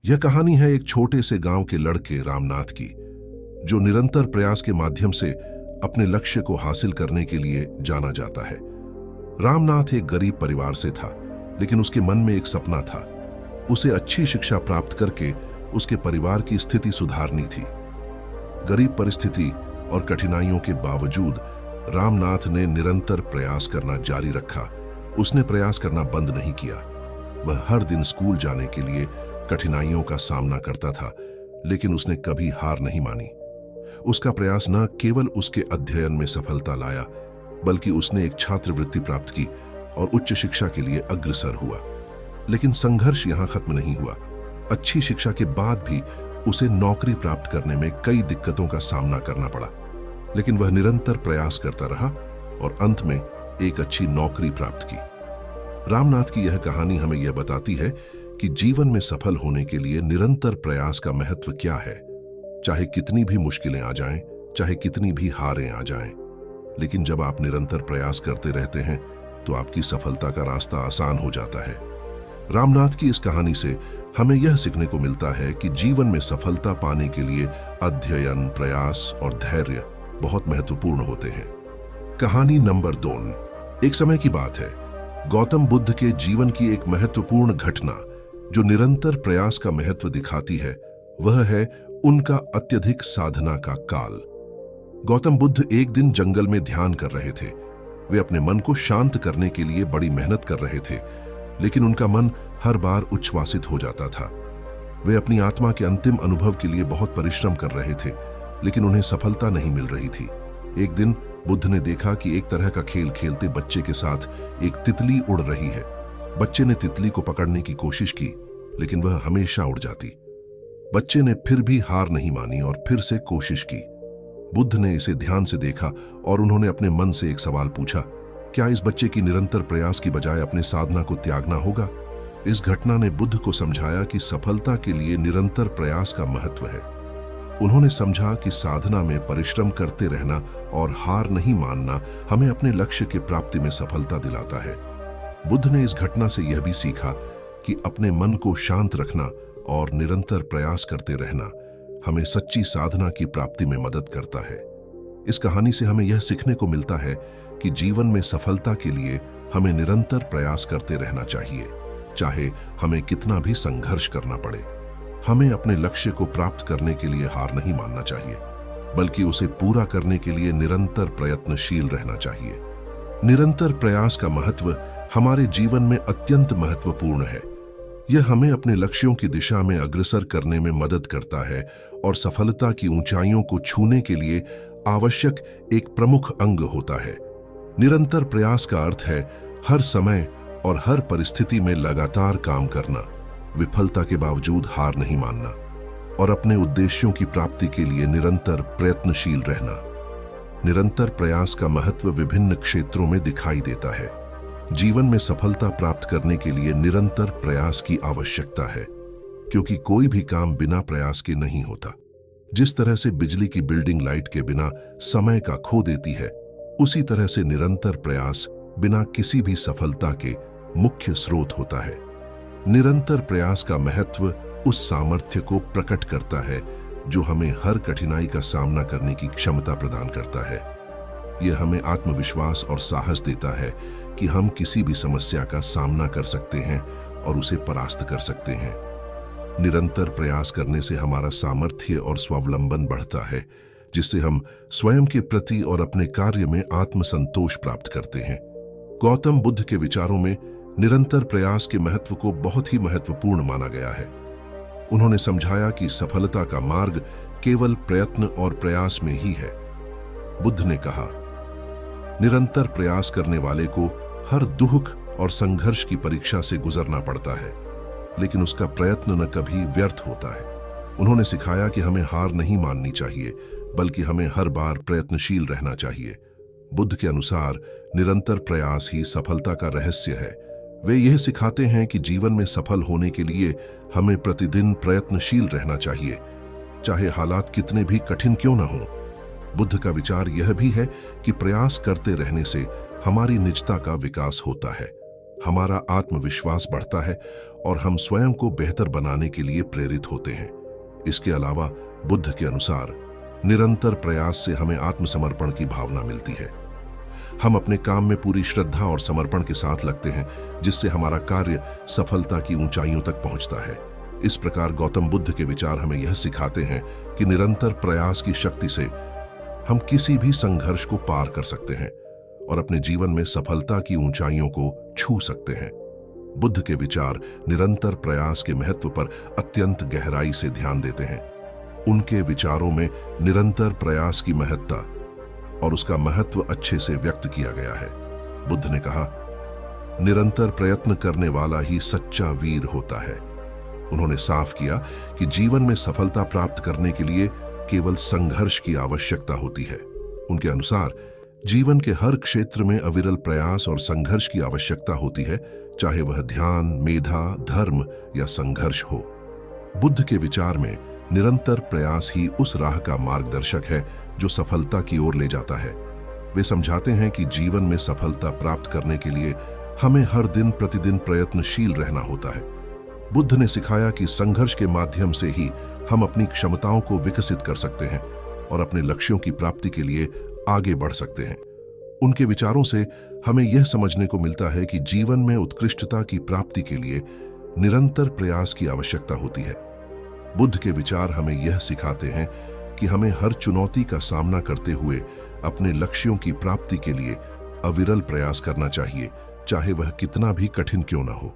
यह कहानी है एक छोटे से गांव के लड़के रामनाथ की, जो निरंतर प्रयास के माध्यम से अपने लक्ष्य को हासिल करने के लिए जाना जाता है। रामनाथ एक गरीब परिवार से था, लेकिन उसके मन में एक सपना था। उसे अच्छी शिक्षा प्राप्त करके उसके परिवार की स्थिति सुधारनी थी। गरीब परिस्थिति और कठिनाइयों के बावजूद रामनाथ ने निरंतर प्रयास करना जारी रखा। उसने प्रयास करना बंद नहीं किया। वह हर दिन स्कूल जाने के लिए कठिनाइयों का सामना करता था, लेकिन उसने कभी हार नहीं मानी। उसका प्रयास न केवल उसके अध्ययन में सफलता लाया, बल्कि उसने एक छात्रवृत्ति प्राप्त की और उच्च शिक्षा के लिए अग्रसर हुआ। लेकिन संघर्ष यहाँ खत्म नहीं हुआ। अच्छी शिक्षा के बाद भी उसे नौकरी प्राप्त करने में कई दिक्कतों का सामना करना पड़ा, लेकिन वह निरंतर प्रयास करता रहा और अंत में एक अच्छी नौकरी प्राप्त की। रामनाथ की यह कहानी हमें यह बताती है कि जीवन में सफल होने के लिए निरंतर प्रयास का महत्व क्या है। चाहे कितनी भी मुश्किलें आ जाएं, चाहे कितनी भी हारें आ जाएं, लेकिन जब आप निरंतर प्रयास करते रहते हैं तो आपकी सफलता का रास्ता आसान हो जाता है। रामनाथ की इस कहानी से हमें यह सीखने को मिलता है कि जीवन में सफलता पाने के लिए अध्ययन, प्रयास और धैर्य बहुत महत्वपूर्ण होते हैं। कहानी नंबर 2। एक समय की बात है। गौतम बुद्ध के जीवन की एक महत्वपूर्ण घटना जो निरंतर प्रयास का महत्व दिखाती है, वह है उनका अत्यधिक साधना का काल। गौतम बुद्ध एक दिन जंगल में ध्यान कर रहे थे। वे अपने मन को शांत करने के लिए बड़ी मेहनत कर रहे थे, लेकिन उनका मन हर बार उच्छ्वासित हो जाता था। वे अपनी आत्मा के अंतिम अनुभव के लिए बहुत परिश्रम कर रहे थे, लेकिन उन्हें सफलता नहीं मिल रही थी। एक दिन बुद्ध ने देखा कि एक तरह का खेल खेलते बच्चे के साथ एक तितली उड़ रही है। बच्चे ने तितली को पकड़ने की कोशिश की, लेकिन वह हमेशा उड़ जाती। बच्चे ने फिर भी हार नहीं मानी और फिर से कोशिश की। बुद्ध ने इसे ध्यान से देखा और उन्होंने अपने मन से एक सवाल पूछा, क्या इस बच्चे की निरंतर प्रयास की बजाय अपने साधना को त्यागना होगा? इस घटना ने बुद्ध को समझाया कि सफलता के लिए निरंतर प्रयास का महत्व है। उन्होंने समझा कि साधना में परिश्रम करते रहना और हार नहीं मानना हमें अपने लक्ष्य की प्राप्ति में सफलता दिलाता है। बुद्ध ने इस घटना से यह भी सीखा कि अपने मन को शांत रखना और निरंतर प्रयास करते रहना हमें सच्ची साधना की प्राप्ति में मदद करता है। इस कहानी से हमें यह सीखने को मिलता है कि जीवन में सफलता के लिए हमें निरंतर प्रयास करते रहना चाहिए, चाहे हमें कितना भी संघर्ष करना पड़े। हमें अपने लक्ष्य को प्राप्त करने के लिए हार नहीं मानना चाहिए, बल्कि उसे पूरा करने के लिए निरंतर प्रयत्नशील रहना चाहिए। निरंतर प्रयास का महत्व हमारे जीवन में अत्यंत महत्वपूर्ण है। यह हमें अपने लक्ष्यों की दिशा में अग्रसर करने में मदद करता है और सफलता की ऊंचाइयों को छूने के लिए आवश्यक एक प्रमुख अंग होता है। निरंतर प्रयास का अर्थ है हर समय और हर परिस्थिति में लगातार काम करना, विफलता के बावजूद हार नहीं मानना और अपने उद्देश्यों की प्राप्ति के लिए निरंतर प्रयत्नशील रहना। निरंतर प्रयास का महत्व विभिन्न क्षेत्रों में दिखाई देता है। जीवन में सफलता प्राप्त करने के लिए निरंतर प्रयास की आवश्यकता है, क्योंकि कोई भी काम बिना प्रयास के नहीं होता। जिस तरह से बिजली की बिल्डिंग लाइट के बिना समय का खो देती है, उसी तरह से निरंतर प्रयास बिना किसी भी सफलता के मुख्य स्रोत होता है। निरंतर प्रयास का महत्व उस सामर्थ्य को प्रकट करता है जो हमें हर कठिनाई का सामना करने की क्षमता प्रदान करता है। यह हमें आत्मविश्वास और साहस देता है कि हम किसी भी समस्या का सामना कर सकते हैं और उसे परास्त कर सकते हैं। निरंतर प्रयास करने से हमारा सामर्थ्य और स्वावलंबन बढ़ता है, जिससे हम स्वयं के प्रति और अपने कार्य में आत्मसंतोष प्राप्त करते हैं। गौतम बुद्ध के विचारों में निरंतर प्रयास के महत्व को बहुत ही महत्वपूर्ण माना गया है। उन्होंने समझाया कि सफलता का मार्ग केवल प्रयत्न और प्रयास में ही है। बुद्ध ने कहा, निरंतर प्रयास करने वाले को हर दुख और संघर्ष की परीक्षा से गुजरना पड़ता है, लेकिन उसका प्रयत्न न कभी व्यर्थ होता है। उन्होंने सिखाया कि हमें हार नहीं माननी चाहिए, बल्कि हमें हर बार प्रयत्नशील रहना चाहिए। बुद्ध के अनुसार निरंतर प्रयास ही सफलता का रहस्य है। वे यह सिखाते हैं कि जीवन में सफल होने के लिए हमें प्रतिदिन प्रयत्नशील रहना चाहिए, चाहे हालात कितने भी कठिन क्यों न हों। बुद्ध का विचार यह भी है कि प्रयास करते रहने से हमारी निजता का विकास होता है, हमारा आत्मविश्वास बढ़ता है और हम स्वयं को बेहतर बनाने के लिए प्रेरित होते हैं। इसके अलावा बुद्ध के अनुसार निरंतर प्रयास से हमें आत्मसमर्पण की भावना मिलती है। हम अपने काम में पूरी श्रद्धा और समर्पण के साथ लगते हैं, जिससे हमारा कार्य सफलता की ऊंचाइयों तक पहुंचता है। इस प्रकार गौतम बुद्ध के विचार हमें यह सिखाते हैं कि निरंतर प्रयास की शक्ति से हम किसी भी संघर्ष को पार कर सकते हैं और अपने जीवन में सफलता की ऊंचाइयों को छू सकते हैं। बुद्ध के विचार निरंतर प्रयास के महत्व पर अत्यंत गहराई से ध्यान देते हैं। उनके विचारों में निरंतर प्रयास की महत्ता और उसका महत्व अच्छे से व्यक्त किया गया है। बुद्ध ने कहा, निरंतर प्रयत्न करने वाला ही सच्चा वीर होता है। उन्होंने साफ किया कि जीवन में सफलता प्राप्त करने के लिए केवल संघर्ष की आवश्यकता होती है। उनके अनुसार जीवन के हर क्षेत्र में अविरल प्रयास और संघर्ष की आवश्यकता होती है, चाहे वह ध्यान, मेधा, धर्म या संघर्ष हो। बुद्ध के विचार में निरंतर प्रयास ही उस राह का मार्गदर्शक है जो सफलता की ओर ले जाता है। वे समझाते हैं कि जीवन में सफलता प्राप्त करने के लिए हमें हर दिन प्रतिदिन प्रयत्नशील रहना होता है। बुद्ध ने सिखाया कि संघर्ष के माध्यम से ही हम अपनी क्षमताओं को विकसित कर सकते हैं और अपने लक्ष्यों की प्राप्ति के लिए आगे बढ़ सकते हैं। उनके विचारों से हमें यह समझने को मिलता है कि जीवन में उत्कृष्टता की प्राप्ति के लिए निरंतर प्रयास की आवश्यकता होती है। बुद्ध के विचार हमें यह सिखाते हैं कि हमें हर चुनौती का सामना करते हुए अपने लक्ष्यों की प्राप्ति के लिए अविरल प्रयास करना चाहिए, चाहे वह कितना भी कठिन क्यों न हो।